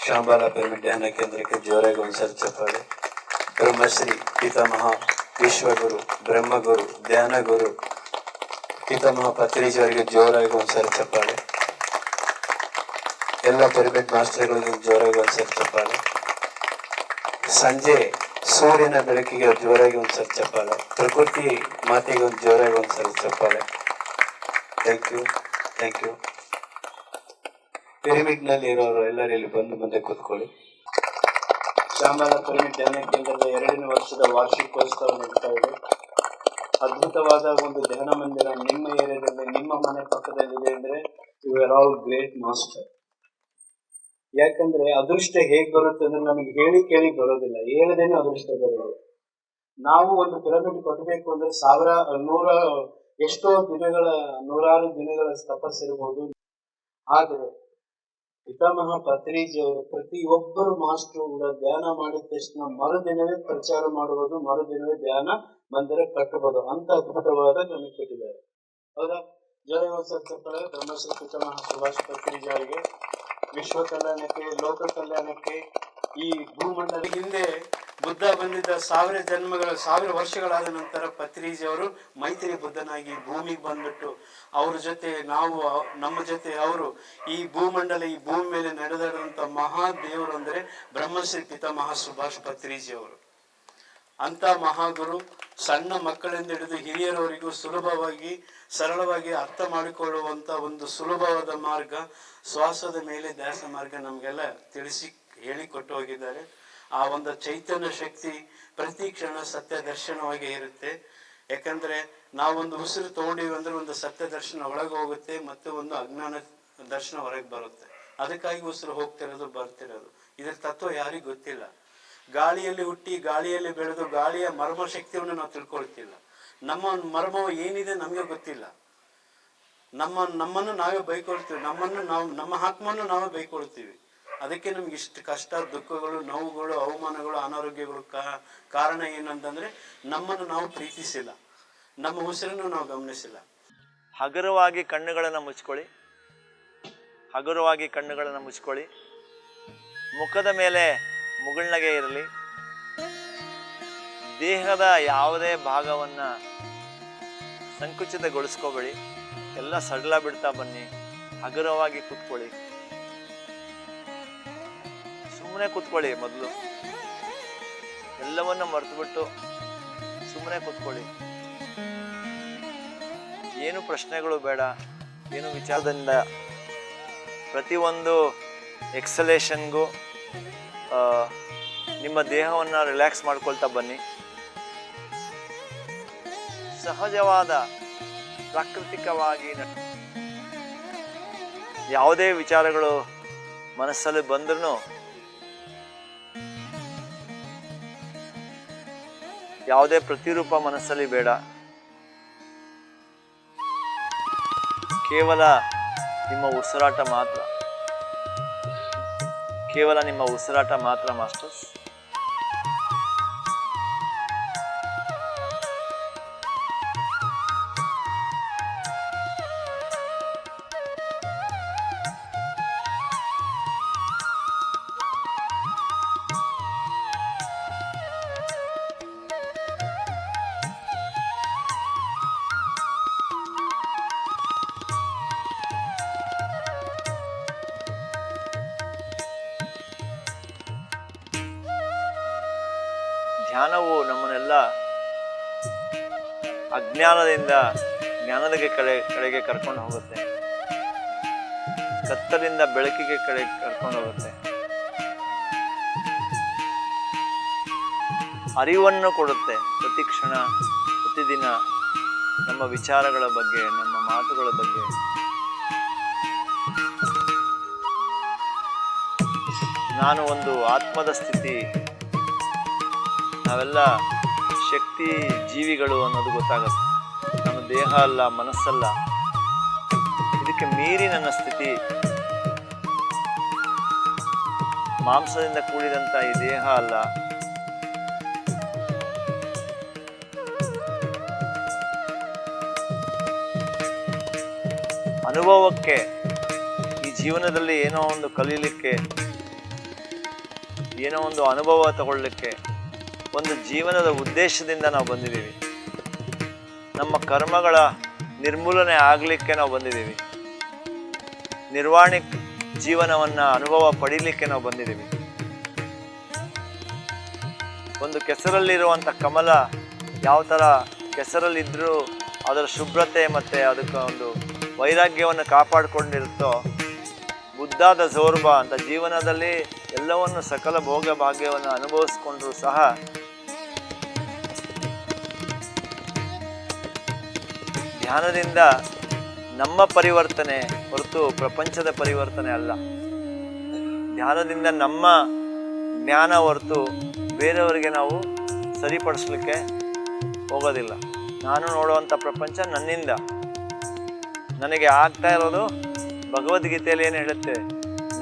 ಶಾಂಬಾಲ pyramid ಧ್ಯಾನ ಕೇಂದ್ರಕ್ಕೆ ಜೋರಾಗಿ ಒಂದ್ಸರಿ ಚಪ್ಪಾಳೆ. ಬ್ರಹ್ಮಶ್ರೀ ಪಿತಾಮಹ ವಿಶ್ವಗುರು ಬ್ರಹ್ಮಗುರು ಧ್ಯಾನಗುರು ಪಿತಾಮಹ ಪತ್ರಿಜಿ ಅವರಿಗೆ ಜೋರಾಗಿ ಒಂದ್ಸರಿ ಚಪ್ಪಾಳೆ. ಎಲ್ಲ ಪಿರಮಿಡ್ ಮಾಸ್ಟರ್ಗಳಿಗೆ ಜೋರಾಗಿ ಒಂದ್ಸರಿ ಚಪ್ಪಾಳೆ. ಸಂಜೆ ಸೂರ್ಯನ ಬೆಳಕಿಗೆ ಜೋರಾಗಿ ಒಂದ್ಸರಿ ಚಪ್ಪಾಳೆ. ಪ್ರಕೃತಿ ಮಾತೆಗೆ ಒಂದು ಜೋರಾಗಿ ಒಂದ್ಸರಿ ಚಪ್ಪಾಳೆ. Thank you, thank you. Pyramid ನಲ್ಲಿ ಇರೋರು ಎಲ್ಲರೂ ಇಲ್ಲಿ ಬಂದು ಮುಂದೆ ಕೂತ್ಕೊಳ್ಳಿ. ಶಾಂಬಾಲ ಪಿರಮಿಡ್ ಧ್ಯಾನ ಕೇಂದ್ರದ 2ನೇ ವರ್ಷದ ವಾರ್ಷಿಕೋತ್ಸವ ನಡೀತಾ ಇದೆ. ಅದ್ಭುತವಾದ ಒಂದು ಧ್ಯಾನ ಮಂದಿರ ನಿಮ್ಮ ಏರಿಯಾದಲ್ಲಿ, ನಿಮ್ಮ ಮನೆ ಪಕ್ಕದಲ್ಲಿದೆ ಅಂದ್ರೆ you are all great master. ಯಾಕಂದ್ರೆ ಅದೃಷ್ಟ ಹೇಗ್ ಬರುತ್ತೆ ಅಂದ್ರೆ ನಮಗೆ ಹೇಳಿ ಕೇಳಿ ಬರೋದಿಲ್ಲ, ಹೇಳದೇನೆ ಅದೃಷ್ಟ ಬರೋದು. ನಾವು ಒಂದು ಪಿರಮಿಡ್ ಕಟ್ಟಬೇಕು ಅಂದ್ರೆ ನೂರಾರು ದಿನಗಳ ತಪಸ್ಸಿರಬಹುದು. ಆದರೆ ಪಿತಾಮಹ ಪತ್ರಿಜಿ ಅವರು ಪ್ರತಿಯೊಬ್ಬರು ಮಾಸ್ಟರ್ ಕೂಡ ಧ್ಯಾನ ಮಾಡಿದ ತಕ್ಷಣ ಮರುದಿನವೇ ಪ್ರಚಾರ ಮಾಡುವುದು, ಮರುದಿನವೇ ಧ್ಯಾನ ಮಂದಿರ ಕಟ್ಟಬಹುದು. ಅಂತ ಅದ್ಭುತವಾದ ನಮಗೆ ಕೊಟ್ಟಿದ್ದಾರೆ. ಹೌದಾ? ಜಯ ಬ್ರಹ್ಮಶ್ರೀ ಪಿತಾಮಹ ಸುಭಾಷ್ ಪತ್ರಿಜಿ ಅವರಿಗೆ ವಿಶ್ವ ಕಲ್ಯಾಣಕ್ಕೆ, ಲೋಕ ಕಲ್ಯಾಣಕ್ಕೆ, ಈ ಭೂಮಂಡಲ ಹಿಂದೆ ಬುದ್ಧ ಬಂದಿದ್ದ 1000 ವರ್ಷಗಳಾದ ನಂತರ ಪತ್ರಿಜಿ ಅವರು ಮೈತ್ರಿ ಬುದ್ಧನಾಗಿ ಭೂಮಿಗೆ ಬಂದ್ಬಿಟ್ಟು ಅವ್ರ ಜೊತೆ ನಮ್ಮ ಜೊತೆ ಅವರು ಈ ಭೂಮಂಡಲ, ಈ ಭೂಮಿ ಮೇಲೆ ನಡೆದಾಡುವಂತ ಮಹಾದೇವರು ಅಂದ್ರೆ ಬ್ರಹ್ಮಶ್ರೀ ಪಿತಾಮಹ ಸುಭಾಷ್ ಪತ್ರಿಜಿ ಅವರು. ಅಂತ ಮಹಾಗುರು ಸಣ್ಣ ಮಕ್ಕಳಿಂದ ಹಿಡಿದು ಹಿರಿಯರವರಿಗೂ ಸುಲಭವಾಗಿ ಸರಳವಾಗಿ ಅರ್ಥ ಮಾಡಿಕೊಳ್ಳುವಂತ ಒಂದು ಸುಲಭವಾದ ಮಾರ್ಗ, ಶ್ವಾಸದ ಮೇಲೆ ಧ್ಯಾಸ ಮಾರ್ಗ ನಮ್ಗೆಲ್ಲ ತಿಳಿಸಿ ಹೇಳಿಕೊಟ್ಟು ಹೋಗಿದ್ದಾರೆ. ಆ ಒಂದು ಚೈತನ್ಯ ಶಕ್ತಿ ಪ್ರತಿ ಕ್ಷಣ ಸತ್ಯ ದರ್ಶನವಾಗಿ ಇರುತ್ತೆ. ಯಾಕಂದ್ರೆ ನಾವೊಂದು ಉಸಿರು ತಗೊಂಡಿವಿ ಅಂದ್ರೆ ಒಂದು ಸತ್ಯ ದರ್ಶನ ಒಳಗೆ ಹೋಗುತ್ತೆ, ಮತ್ತೆ ಒಂದು ಅಜ್ಞಾನ ದರ್ಶನ ಹೊರಗೆ ಬರುತ್ತೆ. ಅದಕ್ಕಾಗಿ ಉಸಿರು ಹೋಗ್ತಿರೋದು ಬರ್ತಿರೋದು. ಇದ್ರ ತತ್ವ ಯಾರಿಗೂ ಗೊತ್ತಿಲ್ಲ. ಗಾಳಿಯಲ್ಲಿ ಹುಟ್ಟಿ ಗಾಳಿಯಲ್ಲಿ ಬೆಳೆದು ಗಾಳಿಯ ಮರ್ಮ ಶಕ್ತಿಯನ್ನು ನಾವು ತಿಳ್ಕೊಳ್ತಿಲ್ಲ. ನಮ್ಮ ಮರ್ಮವು ಏನಿದೆ ನಮ್ಗೆ ಗೊತ್ತಿಲ್ಲ. ನಮ್ಮನ್ನು ನಾವೇ ಬೈಕೊಳ್ತೀವಿ, ನಮ್ಮ ಆತ್ಮನ್ನು ನಾವೇ ಬೈಕೊಳ್ತೀವಿ. ಅದಕ್ಕೆ ನಮ್ಗೆ ಇಷ್ಟು ಕಷ್ಟ, ದುಃಖಗಳು, ನೋವುಗಳು, ಅವಮಾನಗಳು, ಅನಾರೋಗ್ಯಗಳು ಕಾರಣ ಏನಂತಂದ್ರೆ ನಮ್ಮನ್ನು ನಾವು ಪ್ರೀತಿಸಿಲ್ಲ, ನಮ್ಮ ಉಸಿರನ್ನು ನಾವು ಗಮನಿಸಿಲ್ಲ. ಹಗುರವಾಗಿ ಕಣ್ಣುಗಳನ್ನು ಮುಚ್ಕೊಳ್ಳಿ. ಹಗುರವಾಗಿ ಕಣ್ಣುಗಳನ್ನು ಮುಚ್ಕೊಳ್ಳಿ. ಮುಖದ ಮೇಲೆ ಮುಗುಳ್ನಗೆ ಇರಲಿ. ದೇಹದ ಯಾವುದೇ ಭಾಗವನ್ನು ಸಂಕುಚಿತಗೊಳಿಸ್ಕೋಬೇಡಿ. ಎಲ್ಲ ಸಡಲ ಬಿಡ್ತಾ ಬನ್ನಿ. ಹಗುರವಾಗಿ ಕೂತ್ಕೊಳ್ಳಿ. ಸುಮ್ಮನೆ ಕೂತ್ಕೊಳ್ಳಿ. ಮೊದಲು ಎಲ್ಲವನ್ನ ಮರೆತುಬಿಟ್ಟು ಸುಮ್ಮನೆ ಕೂತ್ಕೊಳ್ಳಿ. ಏನು ಪ್ರಶ್ನೆಗಳು ಬೇಡ, ಏನು ವಿಚಾರದಿಂದ ಪ್ರತಿಯೊಂದು ಎಕ್ಸಲೇಷನ್ಗೂ ನಿಮ್ಮ ದೇಹವನ್ನು ರಿಲ್ಯಾಕ್ಸ್ ಮಾಡ್ಕೊಳ್ತಾ ಬನ್ನಿ. ಸಹಜವಾದ ಪ್ರಾಕೃತಿಕವಾಗಿ ಯಾವುದೇ ವಿಚಾರಗಳು ಮನಸ್ಸಲ್ಲಿ ಬಂದ್ರೂ ಯಾವುದೇ ಪ್ರತಿರೂಪ ಮನಸ್ಸಲ್ಲಿ ಬೇಡ. ಕೇವಲ ನಿಮ್ಮ ಉಸಿರಾಟ ಮಾತ್ರ, ಕೇವಲ ನಿಮ್ಮ ಉಸಿರಾಟ ಮಾತ್ರ ಮಾಸ್ಟರ್ಸ್. ಧ್ಯಾನವು ನಮ್ಮನ್ನೆಲ್ಲ ಅಜ್ಞಾನದಿಂದ ಜ್ಞಾನದ ಕಡೆಗೆ ಕರ್ಕೊಂಡು ಹೋಗುತ್ತೆ, ಕತ್ತಲಿಂದ ಬೆಳಕಿಗೆ ಕರ್ಕೊಂಡು ಹೋಗುತ್ತೆ, ಅರಿವನ್ನು ಕೊಡುತ್ತೆ. ಪ್ರತಿ ಕ್ಷಣ ಪ್ರತಿದಿನ ನಮ್ಮ ವಿಚಾರಗಳ ಬಗ್ಗೆ, ನಮ್ಮ ಮಾತುಗಳ ಬಗ್ಗೆ ನಾನು ಒಂದು ಆತ್ಮದ ಸ್ಥಿತಿ, ನಾವೆಲ್ಲ ಶಕ್ತಿ ಜೀವಿಗಳು ಅನ್ನೋದು ಗೊತ್ತಾಗುತ್ತೆ. ನಮ್ಮ ದೇಹ ಅಲ್ಲ, ಮನಸ್ಸಲ್ಲ, ಇದಕ್ಕೆ ಮೀರಿ ನನ್ನ ಸ್ಥಿತಿ. ಮಾಂಸದಿಂದ ಕೂಡಿದಂಥ ಈ ದೇಹ ಅಲ್ಲ. ಅನುಭವಕ್ಕೆ, ಈ ಜೀವನದಲ್ಲಿ ಏನೋ ಒಂದು ಕಲೀಲಿಕ್ಕೆ, ಏನೋ ಒಂದು ಅನುಭವ ತಗೊಳ್ಳಿಕ್ಕೆ, ಒಂದು ಜೀವನದ ಉದ್ದೇಶದಿಂದ ನಾವು ಬಂದಿದ್ದೀವಿ. ನಮ್ಮ ಕರ್ಮಗಳ ನಿರ್ಮೂಲನೆ ಆಗಲಿಕ್ಕೆ ನಾವು ಬಂದಿದ್ದೀವಿ. ನಿರ್ವಾಣಿಕ ಜೀವನವನ್ನು ಅನುಭವ ಪಡೀಲಿಕ್ಕೆ ನಾವು ಬಂದಿದ್ದೀವಿ. ಒಂದು ಕೆಸರಲ್ಲಿರುವಂಥ ಕಮಲ ಯಾವ ಥರ ಕೆಸರಲ್ಲಿದ್ದರೂ ಅದರ ಶುಭ್ರತೆ ಮತ್ತು ಅದಕ್ಕೆ ಒಂದು ವೈರಾಗ್ಯವನ್ನು ಕಾಪಾಡಿಕೊಂಡಿರುತ್ತೋ, ಬುದ್ಧಾದ ಝೋರ್ಬ ಅಂತ ಜೀವನದಲ್ಲಿ ಎಲ್ಲವನ್ನು ಸಕಲ ಭೋಗ ಭಾಗ್ಯವನ್ನು ಅನುಭವಿಸ್ಕೊಂಡ್ರೂ ಸಹ ಧ್ಯಾನದಿಂದ ನಮ್ಮ ಪರಿವರ್ತನೆ ಹೊರತು ಪ್ರಪಂಚದ ಪರಿವರ್ತನೆ ಅಲ್ಲ. ಧ್ಯಾನದಿಂದ ನಮ್ಮ ಜ್ಞಾನ ಹೊರತು ಬೇರೆಯವರಿಗೆ ನಾವು ಸರಿಪಡಿಸ್ಲಿಕ್ಕೆ ಹೋಗೋದಿಲ್ಲ. ನಾನು ನೋಡುವಂಥ ಪ್ರಪಂಚ ನನ್ನಿಂದ, ನನಗೆ ಆಗ್ತಾ ಇರೋದು ಭಗವದ್ಗೀತೆಯಲ್ಲಿ ಏನು ಹೇಳುತ್ತೆ,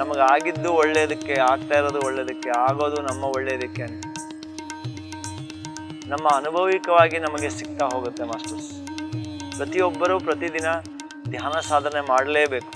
ನಮಗೆ ಆಗಿದ್ದು ಒಳ್ಳೆಯದಕ್ಕೆ, ಆಗ್ತಾ ಇರೋದು ಒಳ್ಳೆಯದಕ್ಕೆ, ಆಗೋದು ನಮ್ಮ ಒಳ್ಳೆಯದಕ್ಕೆ ಅಂತ ನಮ್ಮ ಅನುಭವಿಕವಾಗಿ ನಮಗೆ ಸಿಗ್ತಾ ಹೋಗುತ್ತೆ ಮಾಸ್ಟರ್ಸ್. ಪ್ರತಿಯೊಬ್ಬರೂ ಪ್ರತಿದಿನ ಧ್ಯಾನ ಸಾಧನೆ ಮಾಡಲೇಬೇಕು.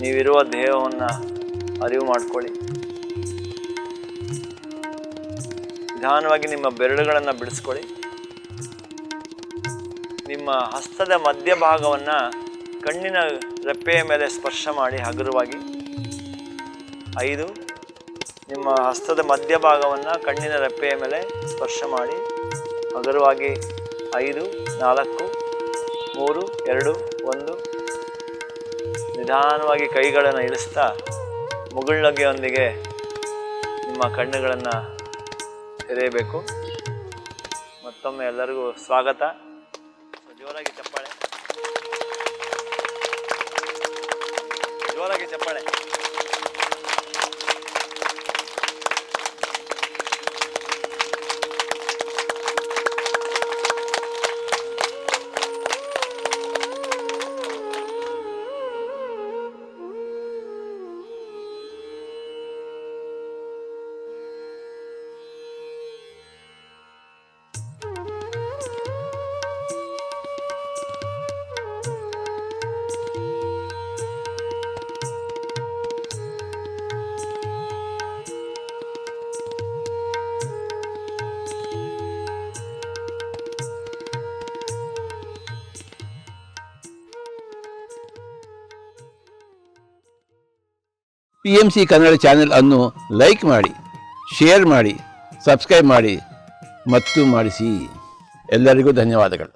ನೀವಿರುವ ದೇಹವನ್ನು ಅರಿವು ಮಾಡಿಕೊಳ್ಳಿ. ನಿಧಾನವಾಗಿ ನಿಮ್ಮ ಬೆರಳುಗಳನ್ನು ಬಿಡಿಸ್ಕೊಳ್ಳಿ. ನಿಮ್ಮ ಹಸ್ತದ ಮಧ್ಯಭಾಗವನ್ನು ಕಣ್ಣಿನ ರೆಪ್ಪೆಯ ಮೇಲೆ ಸ್ಪರ್ಶ ಮಾಡಿ ಹಗುರವಾಗಿ. 5. ನಿಮ್ಮ ಹಸ್ತದ ಮಧ್ಯಭಾಗವನ್ನು ಕಣ್ಣಿನ ರೆಪ್ಪೆಯ ಮೇಲೆ ಸ್ಪರ್ಶ ಮಾಡಿ ಹಗುರವಾಗಿ. 5, 4, 3, 2, 1. ನಿಧಾನವಾಗಿ ಕೈಗಳನ್ನು ಇಳಿಸ್ತಾ ಮುಗುಳ್ನಗೆಯೊಂದಿಗೆ ನಿಮ್ಮ ಕಣ್ಣುಗಳನ್ನು ತೆರೆಯಬೇಕು. ಮತ್ತೊಮ್ಮೆ ಎಲ್ಲರಿಗೂ ಸ್ವಾಗತ. ಜೋರಾಗಿ ಚಪ್ಪಾಳೆ, ಜೋರಾಗಿ ಚಪ್ಪಾಳೆ. PMC ಕನ್ನಡ ಚಾನೆಲ್ ಅನ್ನು ಲೈಕ್ ಮಾಡಿ, ಶೇರ್ ಮಾಡಿ, ಸಬ್ಸ್ಕ್ರೈಬ್ ಮಾಡಿ ಮತ್ತು ಮಾಡಿಸಿ. ಎಲ್ಲರಿಗೂ ಧನ್ಯವಾದಗಳು.